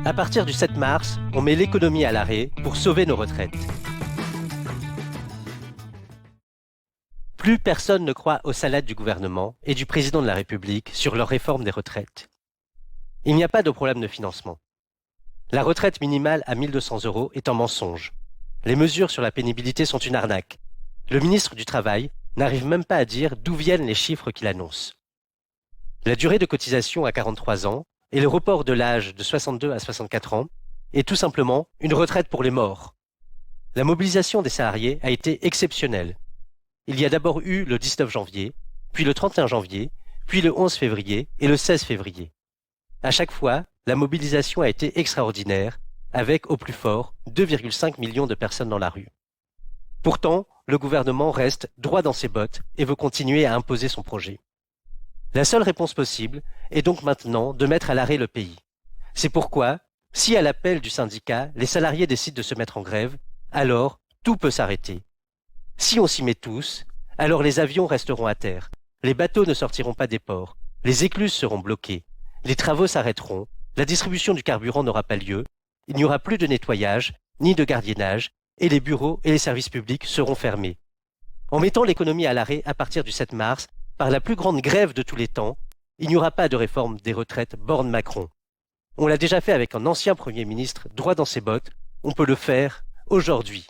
À partir du 7 mars, on met l'économie à l'arrêt pour sauver nos retraites. Plus personne ne croit aux salades du gouvernement et du président de la République sur leur réforme des retraites. Il n'y a pas de problème de financement. La retraite minimale à 1 200 € est un mensonge. Les mesures sur la pénibilité sont une arnaque. Le ministre du Travail n'arrive même pas à dire d'où viennent les chiffres qu'il annonce. La durée de cotisation à 43 ans et le report de l'âge de 62 à 64 ans est tout simplement une retraite pour les morts. La mobilisation des salariés a été exceptionnelle. Il y a d'abord eu le 19 janvier, puis le 31 janvier, puis le 11 février et le 16 février. À chaque fois, la mobilisation a été extraordinaire, avec au plus fort 2,5 millions de personnes dans la rue. Pourtant, le gouvernement reste droit dans ses bottes et veut continuer à imposer son projet. La seule réponse possible est donc maintenant de mettre à l'arrêt le pays. C'est pourquoi, si à l'appel du syndicat, les salariés décident de se mettre en grève, alors tout peut s'arrêter. Si on s'y met tous, alors les avions resteront à terre, les bateaux ne sortiront pas des ports, les écluses seront bloquées, les travaux s'arrêteront, la distribution du carburant n'aura pas lieu, il n'y aura plus de nettoyage, ni de gardiennage, et les bureaux et les services publics seront fermés. En mettant l'économie à l'arrêt à partir du 7 mars, par la plus grande grève de tous les temps, il n'y aura pas de réforme des retraites Borne-Macron. On l'a déjà fait avec un ancien Premier ministre droit dans ses bottes, on peut le faire aujourd'hui.